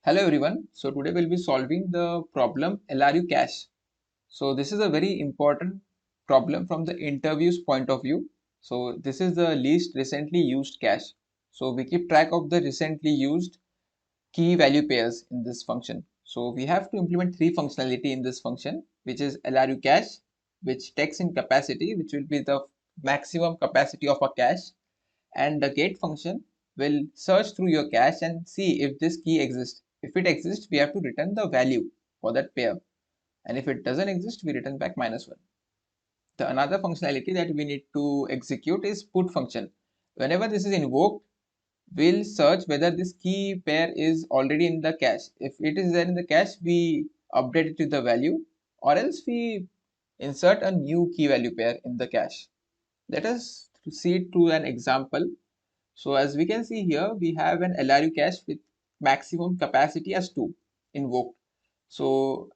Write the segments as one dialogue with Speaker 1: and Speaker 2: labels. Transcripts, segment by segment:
Speaker 1: Hello everyone. So today we'll be solving the problem LRU cache. So this is a very important problem from the interview's point of view. So this is the least recently used cache. So we keep track of the recently used key value pairs in this function. So we have to implement three functionality in this function, which is LRU cache, which takes in capacity, which will be the maximum capacity of a cache, and the get function will search through your cache and see if this key exists. If it exists, we have to return the value for that pair, and if it doesn't exist, we return back -1. The another functionality that we need to execute is put function. Whenever this is invoked, we'll search whether this key pair is already in the cache. If it is there in the cache, we update it with the value, or else we insert a new key value pair in the cache. Let us see it through an example. So as we can see here, we have an LRU cache with maximum capacity as 2 invoked. So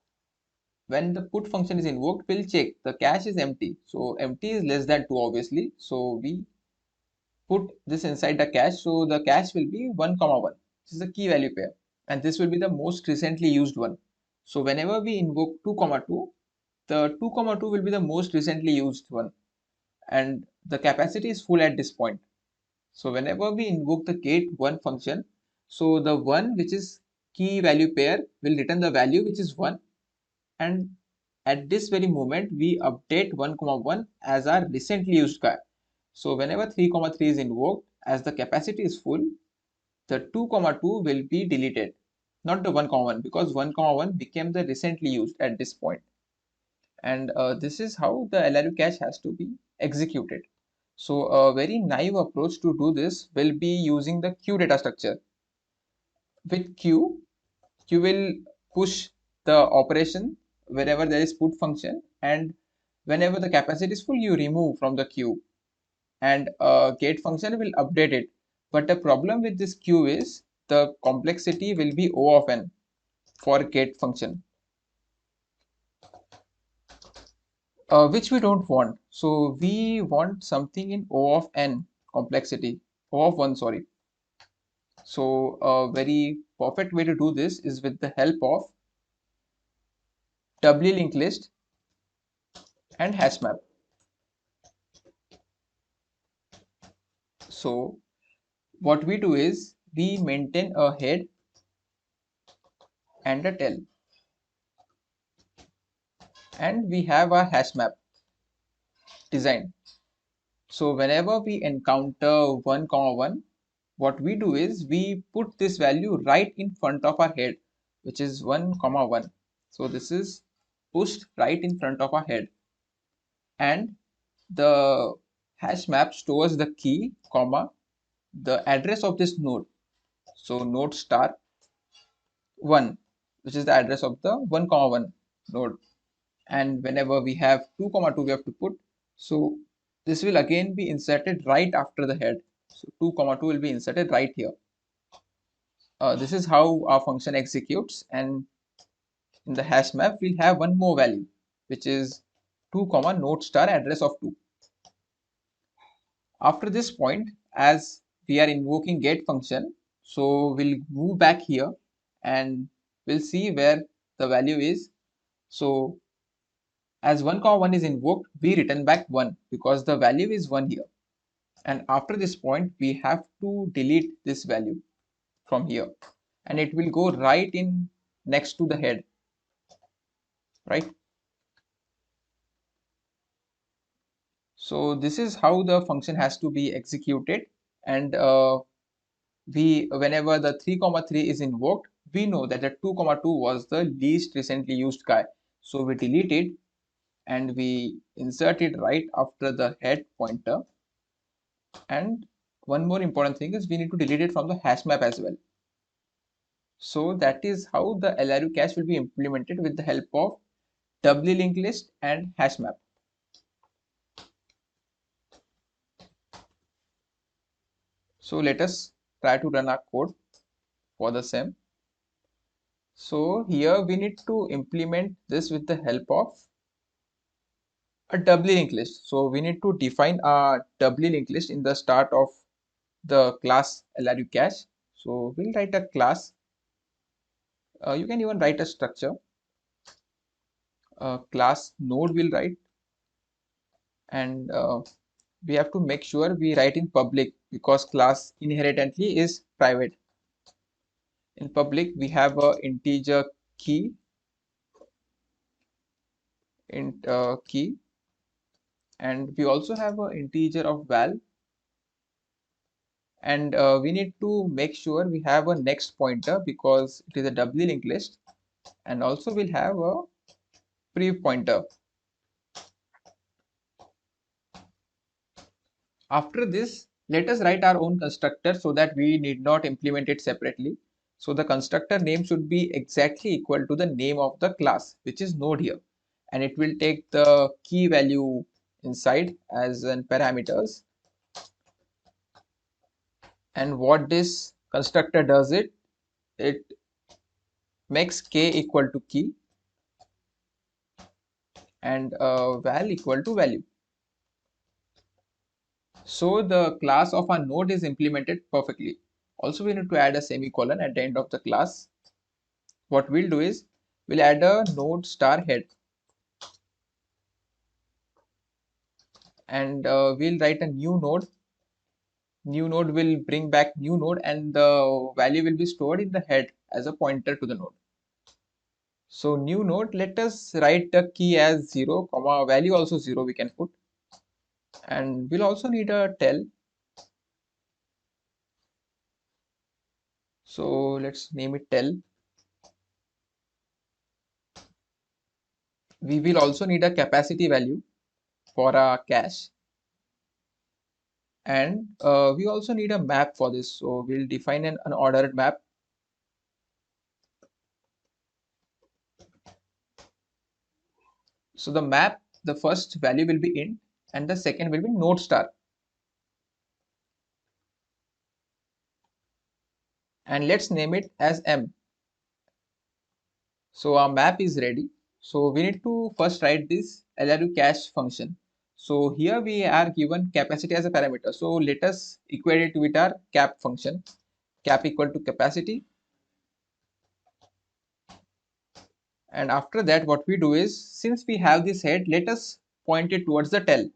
Speaker 1: when the put function is invoked, we'll check the cache is empty. So empty is less than 2 obviously. So we put this inside the cache. So the cache will be 1, 1. This is the key value pair. And this will be the most recently used one. So whenever we invoke 2, 2, the 2, 2 will be the most recently used one. And the capacity is full at this point. So whenever we invoke the get1 function, so the 1 which is key value pair will return the value which is 1, and at this very moment we update 1, 1 as our recently used guy. So whenever 3, 3 is invoked, as the capacity is full, the 2, 2 will be deleted, not the 1, 1, because 1, 1 became the recently used at this point. And this is how the LRU cache has to be executed. So a very naive approach to do this will be using the queue data structure. With queue, you will push the operation wherever there is put function, and whenever the capacity is full, you remove from the queue, and get function will update it. But the problem with this queue is the complexity will be O of n for get function, which we don't want. So we want something in O of n complexity, O of 1, sorry. So a very perfect way to do this is with the help of doubly linked list and Hashmap. So what we do is we maintain a head and a tail, and we have our Hashmap design. So whenever we encounter 1, 1, what we do is we put this value right in front of our head, which is 1, 1. So this is pushed right in front of our head, and the hash map stores the key, comma, the address of this node. So node star 1, which is the address of the 1, 1 node. And whenever we have 2, 2, we have to put. So this will again be inserted right after the head. So 2, 2 will be inserted right here. This is how our function executes, and in the hash map we'll have one more value, which is 2, node star address of 2. After this point, as we are invoking get function, so we'll move back here and we'll see where the value is. So as 1, 1 is invoked, we return back 1 because the value is 1 here. And after this point, we have to delete this value from here, and it will go right in next to the head, right? So this is how the function has to be executed, and whenever the 3, 3 is invoked, we know that the 2, 2 was the least recently used guy. So we delete it and we insert it right after the head pointer. And one more important thing is we need to delete it from the hash map as well. So that is how the LRU cache will be implemented with the help of doubly linked list and hash map. So let us try to run our code for the same. So here we need to implement this with the help of a doubly linked list. So we need to define a doubly linked list in the start of the class LRU cache. So we'll write a class You can even write a structure. Class node will write, and we have to make sure we write in public because class inherently is private. In public, we have a integer key, key, and we also have an integer of val, and we need to make sure we have a next pointer because it is a doubly linked list, and also we'll have a prev pointer. After this, let us write our own constructor so that we need not implement it separately. So the constructor name should be exactly equal to the name of the class, which is node here, and it will take the key value inside as an parameters. And what this constructor does, it makes k equal to key and val equal to value. So the class of our node is implemented perfectly. Also, we need to add a semicolon at the end of the class. What we'll do is we'll add a node star head, and we'll write a new node. New node will bring back new node, and the value will be stored in the head as a pointer to the node. So new node, let us write the key as 0, comma value also 0 we can put, and we'll also need a tell. So let's name it tell. We will also need a capacity value for our cache, and we also need a map for this. So we'll define an unordered map. So the map, the first value will be int and the second will be node star, and let's name it as m. So our map is ready. So we need to first write this LRU cache function. So here we are given capacity as a parameter. So let us equate it with our cap function. Cap equal to capacity. And after that, what we do is, since we have this head, let us point it towards the tell.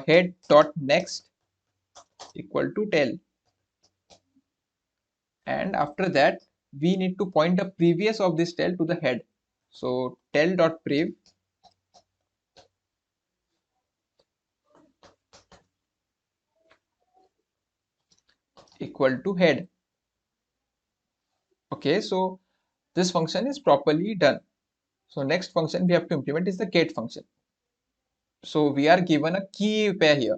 Speaker 1: Head dot next equal to tell. And after that, we need to point the previous of this tell to the head. So tell dot prev equal to head. Okay, so this function is properly done. So next function we have to implement is the get function. So we are given a key pair here.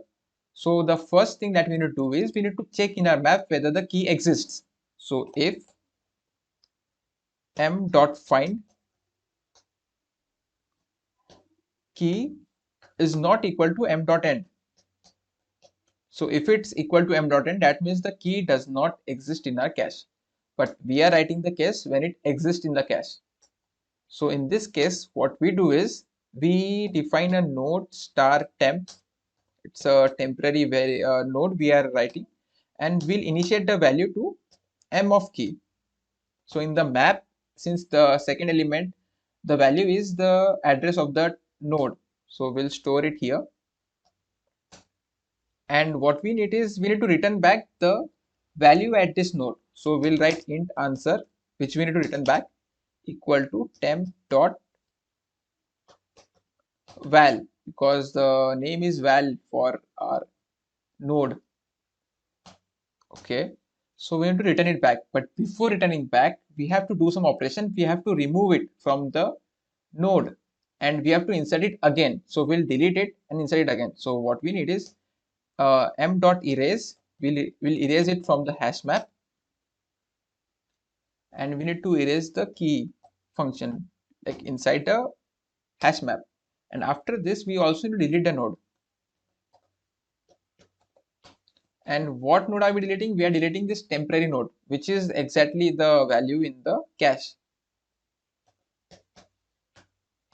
Speaker 1: So the first thing that we need to do is we need to check in our map whether the key exists. So if m dot find key is not equal to m dot end. So if it's equal to m dot end, that means the key does not exist in our cache. But we are writing the case when it exists in the cache. So in this case, what we do is we define a node star temp. It's a temporary node we are writing, and we'll initiate the value to m of key. So in the map, since the second element, the value is the address of the node. So we'll store it here. And what we need is we need to return back the value at this node. So we'll write int answer, which we need to return back, equal to temp dot val, because the name is val for our node. Okay, so we need to return it back, but before returning back we have to do some operation. We have to remove it from the node and we have to insert it again. So we'll delete it and insert it again. So what we need is m dot erase. We'll erase it from the hash map, and we need to erase the key function like inside the hash map. And after this we also need to delete the node. And what node are we deleting? We are deleting this temporary node, which is exactly the value in the cache.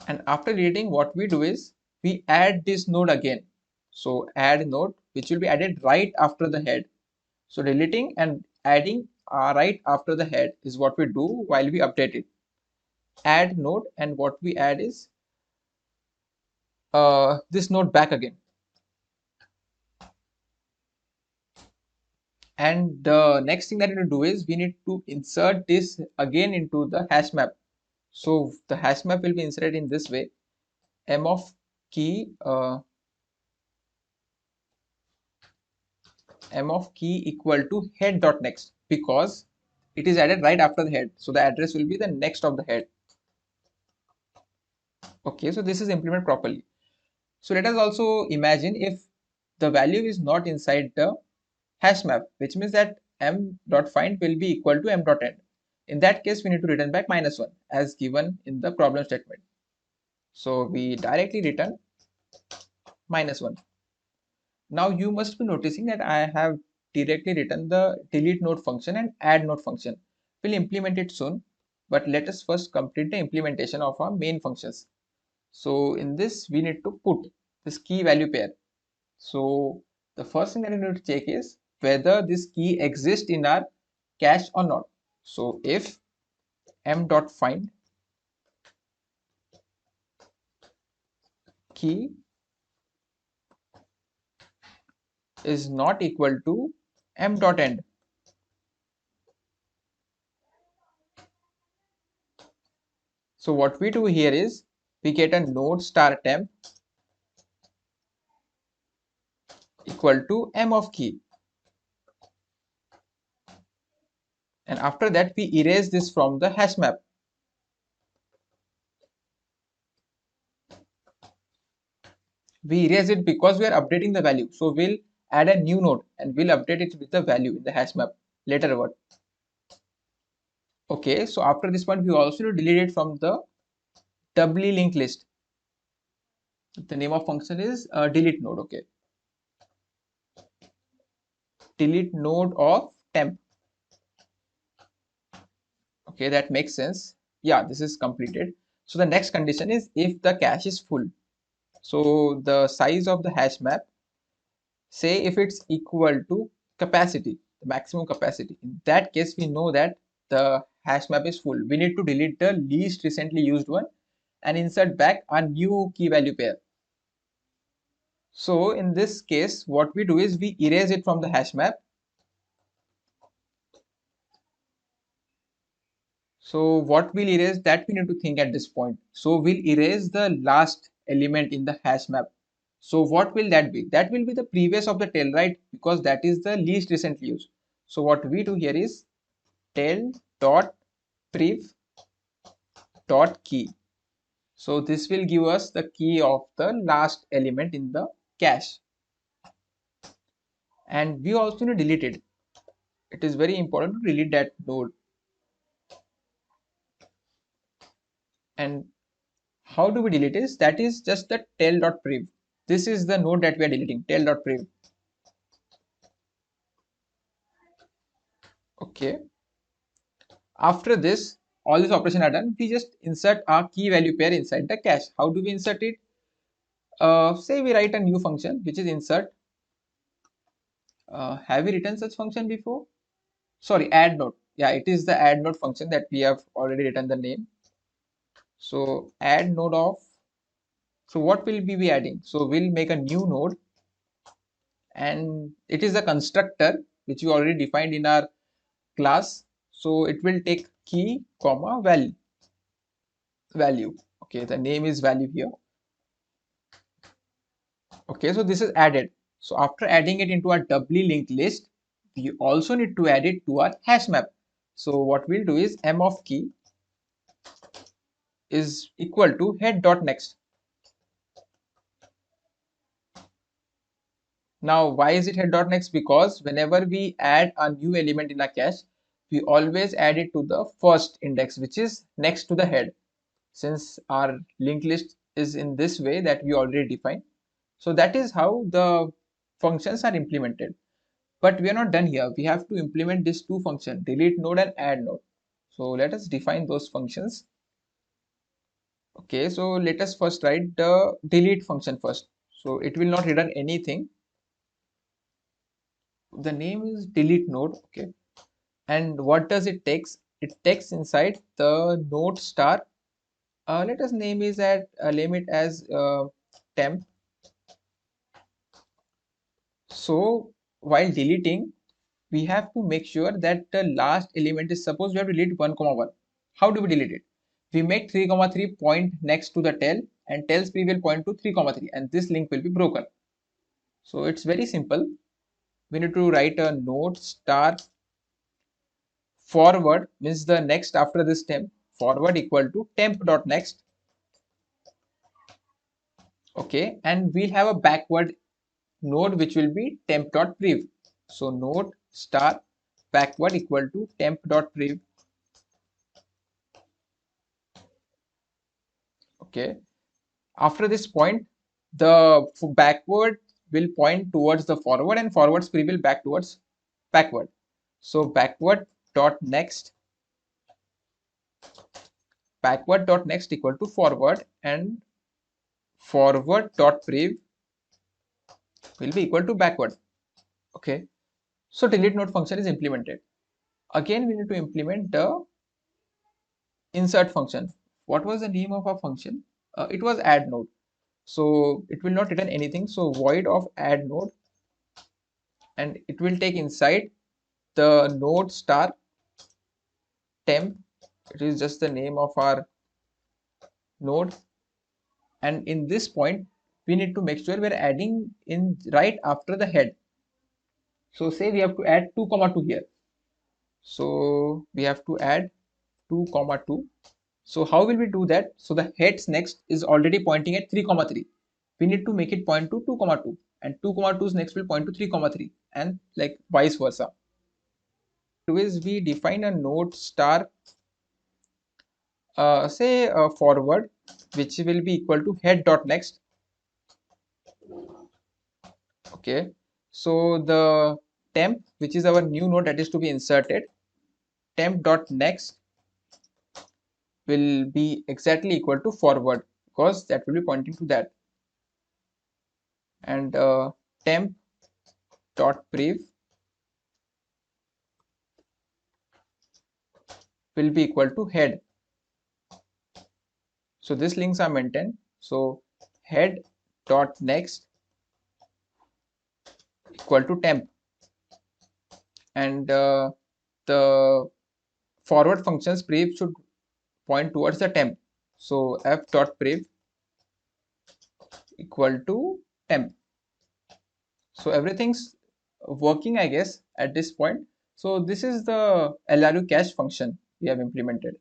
Speaker 1: And after deleting, what we do is we add this node again. So add node, which will be added right after the head. So deleting and adding right after the head is what we do while we update it. Add node, and what we add is this node back again. And the next thing that we need to do is we need to insert this again into the hash map. So the hash map will be inserted in this way: m of key equal to head dot next, because it is added right after the head, so the address will be the next of the head. Okay, so this is implemented properly. So let us also imagine if the value is not inside the hash map, which means that m.find will be equal to m.end. In that case, we need to return back -1 as given in the problem statement. So we directly return -1. Now you must be noticing that I have directly written the delete node function and add node function. We'll implement it soon, but let us first complete the implementation of our main functions. So in this, we need to put this key value pair. So the first thing that we need to check is whether this key exists in our cache or not. So if m.find key is not equal to m.end, so what we do here is we get a node star temp equal to m of key, and after that we erase this from the hash map. We erase it because we are updating the value, so we'll add a new node and we'll update it with the value in the hash map later on. Okay, so after this point we also delete it from the doubly linked list. The name of function is delete node. Okay, delete node of temp. Okay, that makes sense. Yeah, this is completed. So the next condition is if the cache is full. So the size of the hash map, say if it's equal to capacity, the maximum capacity, in that case we know that the hash map is full. We need to delete the least recently used one and insert back a new key value pair. So in this case, what we do is we erase it from the hash map. So what we'll erase, that we need to think at this point. So we'll erase the last element in the hash map. So what will that be? That will be the previous of the tail, right? Because that is the least recently used. So what we do here is tail dot prev dot key. So this will give us the key of the last element in the cache. And we also need to delete it. It is very important to delete that node. And how do we delete it? That is just the tail.prev. This is the node that we are deleting, tail.prev. Okay. After this, all these operations are done. We just insert our key value pair inside the cache. How do we insert it? Say we write a new function which is insert. Have we written such function before? Sorry, add node. Yeah, it is the add node function that we have already written the name. So add node of. So what will we be adding? So we'll make a new node, and it is a constructor which we already defined in our class. So it will take key comma value. Okay, the name is value here. Okay, so this is added. So after adding it into our doubly linked list, we also need to add it to our hash map. So what we'll do is m of key is equal to head dot next. Now why is it head dot next? Because whenever we add a new element in a cache, we always add it to the first index, which is next to the head. Since our linked list is in this way that we already defined. So that is how the functions are implemented. But we are not done here. We have to implement these two functions, delete node and add node. So let us define those functions. Okay, so let us first write the delete function first. So it will not return anything. The name is delete node. Okay, And what does it takes? It takes inside the node star. Let us name is at limit as temp. So while deleting, we have to make sure that the last element is, suppose we have to delete 1 comma 1. How do we delete it? We make 3 comma 3 point next to the tail, and tail's pre will point to 3 comma 3, and this link will be broken. So it's very simple. We need to write a node star forward, means the next after this temp, forward equal to temp dot next. Okay, and we'll have a backward node which will be temp dot prev. So node star backward equal to temp dot prev. Okay, after this point, the backward will point towards the forward, and forward's prev will back towards backward. So backward dot next equal to forward, and forward dot prev will be equal to backward. Okay, so delete node function is implemented. Again, we need to implement the insert function. What was the name of our function? It was add node. So it will not return anything. So void of add node, and it will take inside the node star temp. It is just the name of our node. And in this point, we need to make sure we're adding in right after the head. So say we have to add 2 comma 2 here. So we have to add 2 comma 2. So how will we do that? So the heads next is already pointing at 3 comma 3. We need to make it point to 2 comma 2, and 2 comma 2's next will point to 3 comma 3, and like vice versa. Two is we define a node star say forward, which will be equal to head dot next. Okay, so the temp, which is our new node that is to be inserted, temp dot next will be exactly equal to forward, because that will be pointing to that. And temp dot prev will be equal to head. So these links are maintained. So head dot next equal to temp, and the forward functions prev should point towards the temp. So f dot prev equal to temp. So everything's working, I guess, at this point. So this is the LRU cache function we have implemented.